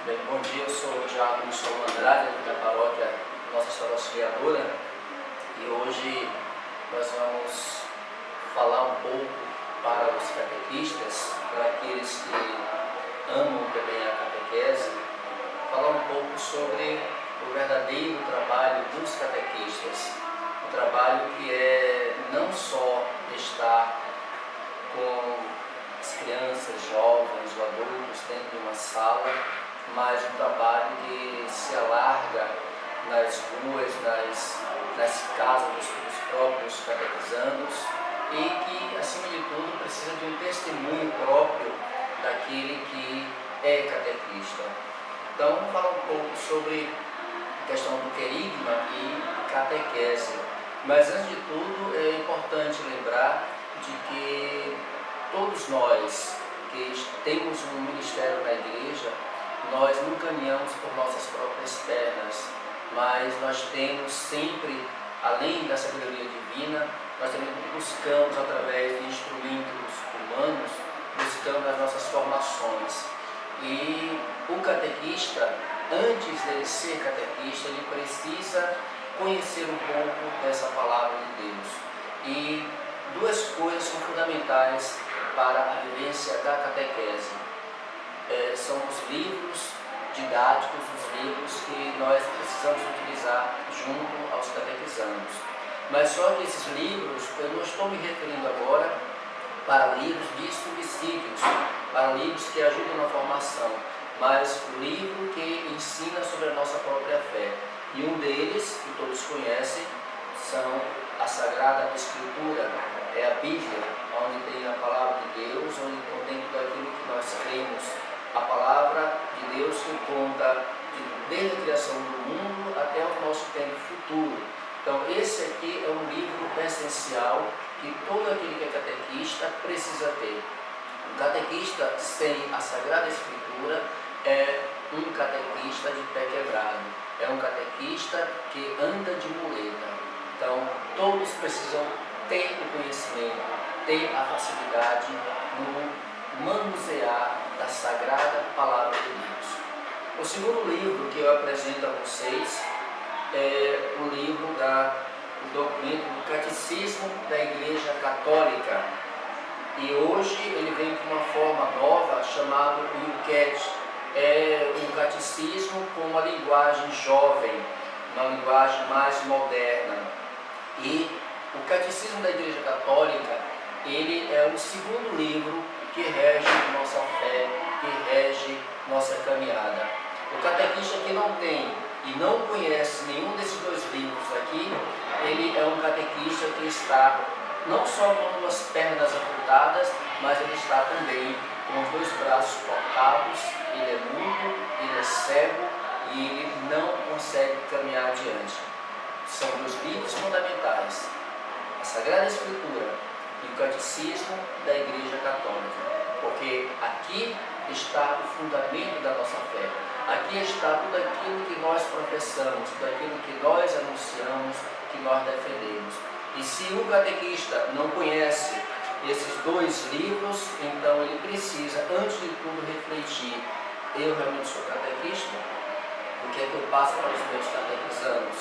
Bem, bom dia, eu sou o Diácono Solon Andrade, aqui da paróquia Nossa Senhora Auxiliadora, e hoje nós vamos falar um pouco para os catequistas, para aqueles que amam também a catequese, falar um pouco sobre o verdadeiro trabalho dos catequistas, um trabalho que é não só estar com as crianças, jovens ou adultos dentro de uma sala, mas um trabalho que se alarga nas ruas, nas casas dos próprios catequizandos e que, acima de tudo, precisa de um testemunho próprio daquele que é catequista. Então, vamos falar um pouco sobre a questão do querigma e catequese. Mas, antes de tudo, é importante lembrar de que todos nós que temos um ministério na igreja, nós não caminhamos por nossas próprias pernas, mas nós temos sempre, além da sabedoria divina, nós também buscamos, através de instrumentos humanos, buscamos as nossas formações. E o catequista, antes de ser catequista, ele precisa conhecer um pouco dessa palavra de Deus. E duas coisas são fundamentais para a vivência da catequese. São os livros didáticos, os livros que nós precisamos utilizar junto aos catequizandos. Mas só que esses livros, eu não estou me referindo agora para livros de subsídios, para livros que ajudam na formação, mas o livro que ensina sobre a nossa própria fé. E um deles, que todos conhecem, são a Sagrada Escritura, é a Bíblia, onde tem a palavra de Deus, onde contém tudo aquilo que nós cremos. A palavra de Deus que conta desde a criação do mundo até o nosso tempo futuro. Então, esse aqui é um livro essencial que todo aquele que é catequista precisa ter. Um catequista sem a Sagrada Escritura é um catequista de pé quebrado, é um catequista que anda de muleta. Então, todos precisam ter o conhecimento, ter a facilidade no manusear da Sagrada Palavra de Deus. O segundo livro que eu apresento a vocês é o livro o documento do Catecismo da Igreja Católica. E hoje ele vem com uma forma nova chamada Yucat. É um catecismo com uma linguagem jovem, uma linguagem mais moderna. E o Catecismo da Igreja Católica, ele é o segundo livro que rege nossa fé, que rege nossa caminhada. O catequista que não tem e não conhece nenhum desses dois livros aqui, ele é um catequista que está não só com duas pernas amputadas, mas ele está também com os dois braços cortados, ele é mudo, ele é cego e ele não consegue caminhar adiante. São dois livros fundamentais, a Sagrada Escritura e o Catecismo da Igreja Católica, porque aqui está o fundamento da nossa fé, aqui está tudo aquilo que nós professamos, tudo aquilo que nós anunciamos, que nós defendemos. E se o catequista não conhece esses dois livros, então ele precisa, antes de tudo, refletir: eu realmente sou catequista? O que é que eu passo para os meus catequizandos?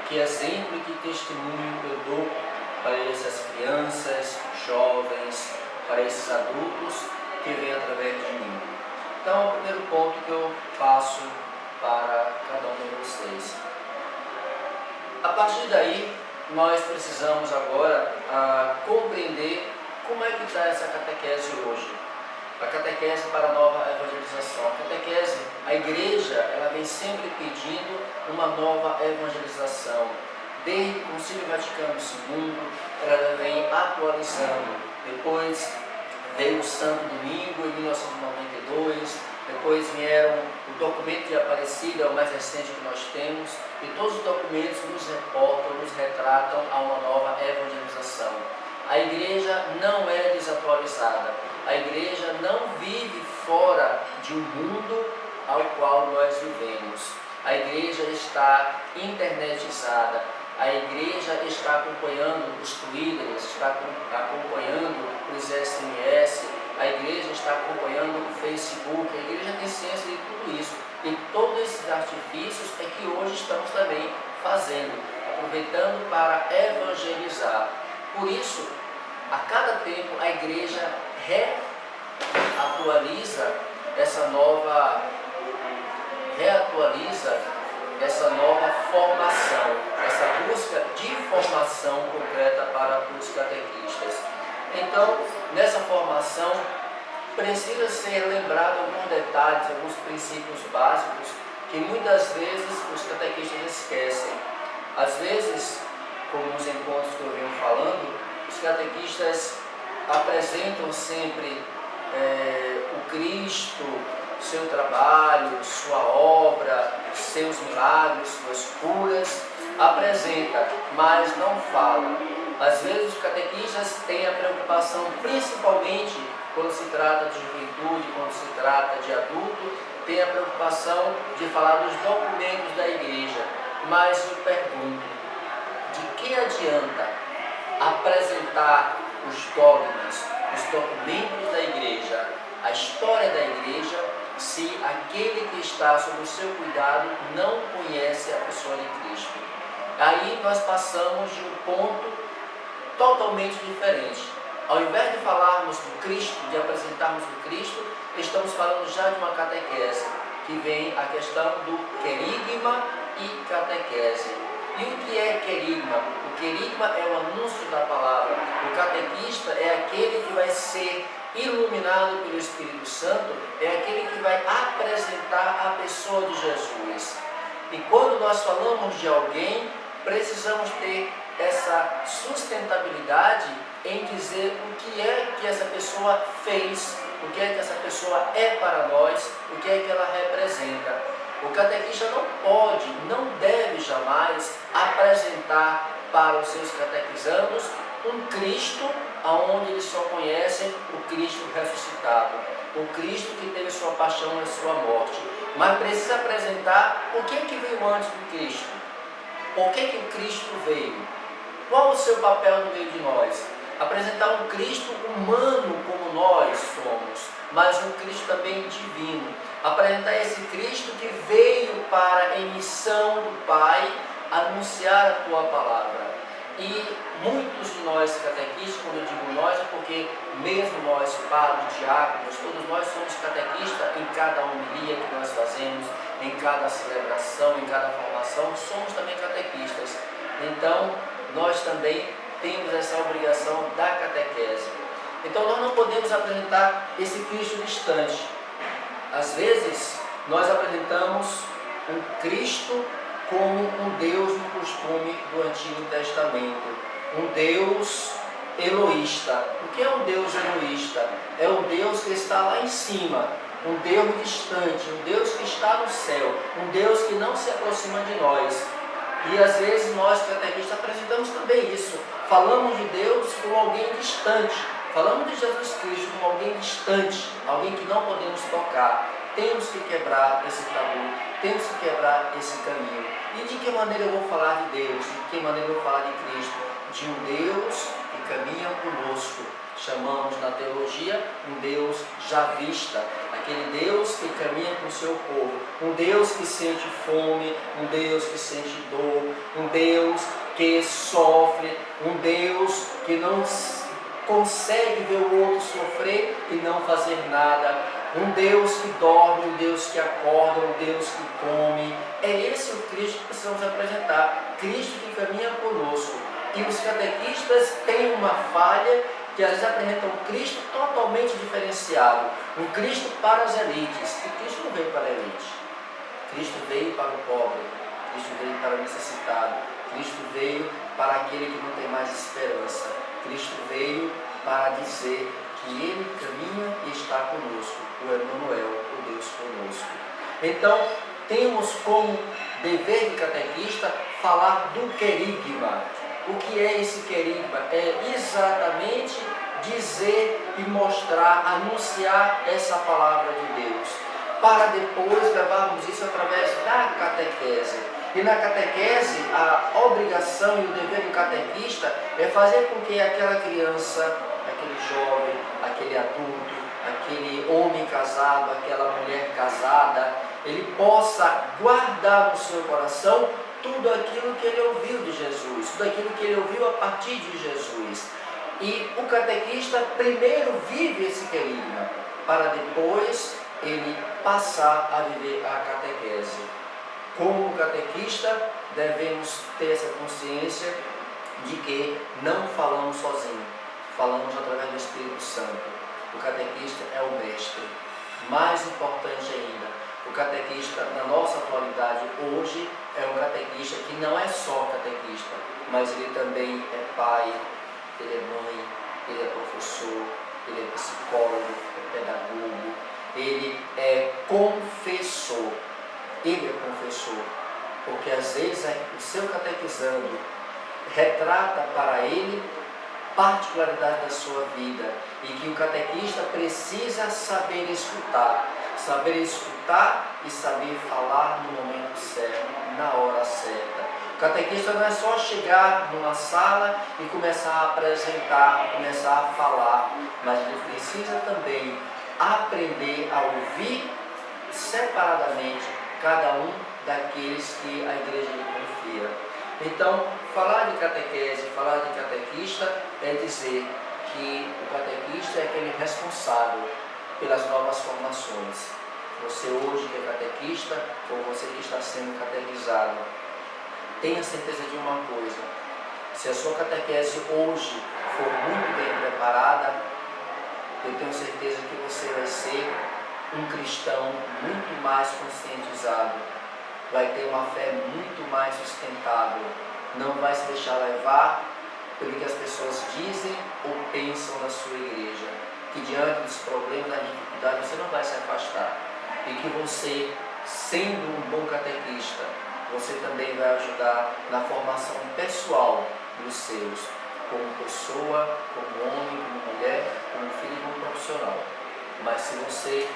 Que exemplo e que testemunho eu dou para essas crianças, jovens, para esses adultos que vêm através de mim? Então, é o primeiro ponto que eu passo para cada um de vocês. A partir daí, nós precisamos agora compreender como é que está essa catequese hoje. A catequese para a nova evangelização. A catequese, a igreja, ela vem sempre pedindo uma nova evangelização. Desde o Concílio Vaticano II, ela vem atualizando. Depois veio o Santo Domingo, em 1992. Depois vieram o documento de Aparecida, o mais recente que nós temos. E todos os documentos nos reportam, nos retratam a uma nova evangelização. A igreja não é desatualizada. A igreja não vive fora de um mundo ao qual nós vivemos. A igreja está internetizada. A igreja está acompanhando os twitters, está acompanhando os SMS, a igreja está acompanhando o Facebook, a igreja tem ciência de tudo isso. E todos esses artifícios é que hoje estamos também fazendo, aproveitando para evangelizar. Por isso, a cada tempo a igreja reatualiza essa nova formação, essa busca de formação concreta para os catequistas. Então, nessa formação, precisa ser lembrado alguns detalhes, alguns princípios básicos que muitas vezes os catequistas esquecem. Às vezes, como nos encontros que eu venho falando, os catequistas apresentam sempre o Cristo, seu trabalho, sua obra, seus milagres, suas curas, apresenta, mas não fala. Às vezes os catequistas têm a preocupação, principalmente quando se trata de juventude, quando se trata de adulto, tem a preocupação de falar dos documentos da igreja. Mas eu pergunto, de que adianta apresentar os dogmas, os documentos da igreja, a história da igreja, se aquele que está sob o seu cuidado não conhece a pessoa de Cristo? Aí nós passamos de um ponto totalmente diferente. Ao invés de falarmos do Cristo, de apresentarmos o Cristo, estamos falando já de uma catequese, que vem a questão do querigma e catequese. E o que é querigma? O querigma é o anúncio da palavra. O catequista é aquele que vai ser iluminado pelo Espírito Santo, é aquele que vai apresentar a pessoa de Jesus. E quando nós falamos de alguém, precisamos ter essa sustentabilidade em dizer o que é que essa pessoa fez, o que é que essa pessoa é para nós, o que é que ela representa. O catequista não pode, não deve jamais apresentar para os seus catequizandos um Cristo aonde eles só conhecem o Cristo ressuscitado, o Cristo que teve sua paixão e sua morte, mas precisa apresentar o que é que veio antes do Cristo, por que o Cristo veio, qual o seu papel no meio de nós. Apresentar um Cristo humano como nós somos, mas um Cristo também divino. Apresentar esse Cristo que veio para, em missão do Pai, anunciar a tua palavra. E muitos de nós catequistas, quando eu digo nós, é porque mesmo nós, padres, diáconos, todos nós somos catequistas em cada homilia que nós fazemos, em cada celebração, em cada formação, somos também catequistas. Então, nós também temos essa obrigação da catequese. Então, nós não podemos apresentar esse Cristo distante. Às vezes, nós apresentamos um Cristo como um Deus no costume do Antigo Testamento, um Deus eloísta. O que é um Deus eloísta? É um Deus que está lá em cima, um Deus distante, um Deus que está no céu, um Deus que não se aproxima de nós. E às vezes nós catequistas apresentamos também isso, falamos de Deus como alguém distante, falamos de Jesus Cristo como alguém distante, alguém que não podemos tocar. Temos que quebrar esse tabu, temos que quebrar esse caminho. E de que maneira eu vou falar de Deus? De que maneira eu vou falar de Cristo? De um Deus que caminha conosco. Chamamos na teologia um Deus javista, aquele Deus que caminha com o seu povo, um Deus que sente fome, um Deus que sente dor, um Deus que sofre, um Deus que não consegue ver o outro sofrer e não fazer nada. Um Deus que dorme, um Deus que acorda, um Deus que come. É esse o Cristo que precisamos apresentar. Cristo que caminha conosco. E os catequistas têm uma falha que às vezes apresentam um Cristo totalmente diferenciado. Um Cristo para as elites. E Cristo não veio para a elite. Cristo veio para o pobre. Cristo veio para o necessitado. Cristo veio para aquele que não tem mais esperança. Cristo veio para dizer que Ele caminha e está conosco, o Emmanuel, o Deus conosco. Então, temos como dever de catequista falar do querigma. O que é esse querigma? É exatamente dizer e mostrar, anunciar essa palavra de Deus, para depois levarmos isso através da catequese. E na catequese, a obrigação e o dever do catequista é fazer com que aquela criança, aquele jovem, aquele adulto, aquele homem casado, aquela mulher casada, ele possa guardar no seu coração tudo aquilo que ele ouviu de Jesus, tudo aquilo que ele ouviu a partir de Jesus. E o catequista primeiro vive esse querigma, para depois ele passar a viver a catequese. Como catequista, devemos ter essa consciência de que não falamos sozinhos, falamos através do Espírito Santo. O catequista é o mestre. Mais importante ainda, o catequista na nossa atualidade hoje é um catequista que não é só catequista, mas ele também é pai, ele é mãe, ele é professor, ele é psicólogo, é pedagogo, ele é confessor. Ele é confessor, porque às vezes o seu catequizando retrata para ele particularidade da sua vida e que o catequista precisa saber escutar e saber falar no momento certo, na hora certa. O catequista não é só chegar numa sala e começar a apresentar, começar a falar, mas ele precisa também aprender a ouvir separadamente cada um daqueles que a igreja lhe confia. Então, falar de catequese, falar de catequista é dizer que o catequista é aquele responsável pelas novas formações. Você hoje que é catequista ou você que está sendo catequizado, tenha certeza de uma coisa: se a sua catequese hoje for muito bem preparada, eu tenho certeza que você vai ser um cristão muito mais conscientizado, vai ter uma fé muito mais sustentável, não vai se deixar levar pelo que as pessoas dizem ou pensam da sua igreja, que diante dos problemas, da dificuldade, você não vai se afastar, e que você, sendo um bom catequista, você também vai ajudar na formação pessoal dos seus, como pessoa, como homem, como mulher, como filho e como profissional. Mas se você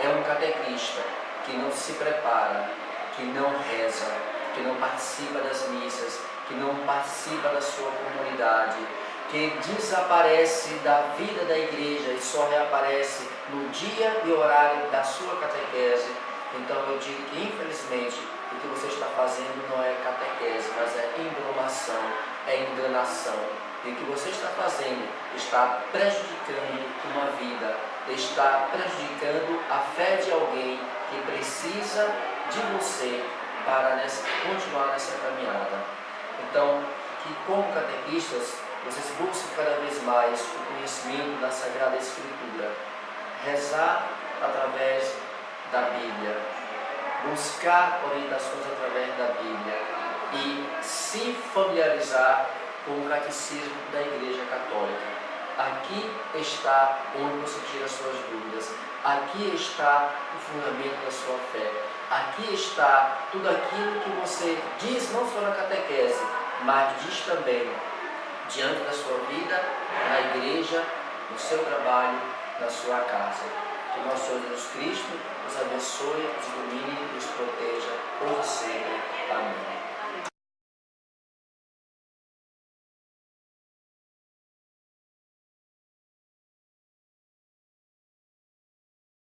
é um catequista que não se prepara, que não reza, que não participa das missas, que não participa da sua comunidade, que desaparece da vida da igreja e só reaparece no dia e horário da sua catequese, então eu digo que infelizmente o que você está fazendo não é catequese, mas é embromação, é enganação. E o que você está fazendo está prejudicando uma vida, está prejudicando a fé de alguém que precisa de você para continuar nessa caminhada. Então, que como catequistas, vocês busquem cada vez mais o conhecimento da Sagrada Escritura, rezar através da Bíblia, buscar orientações através da Bíblia e se familiarizar com o catecismo da Igreja Católica. Aqui está onde você tira as suas dúvidas, aqui está o fundamento da sua fé, aqui está tudo aquilo que você diz não só na catequese, mas diz também diante da sua vida, na igreja, no seu trabalho, na sua casa. Que nosso Senhor Jesus Cristo nos abençoe, nos ilumine e nos proteja, hoje e sempre. Amém.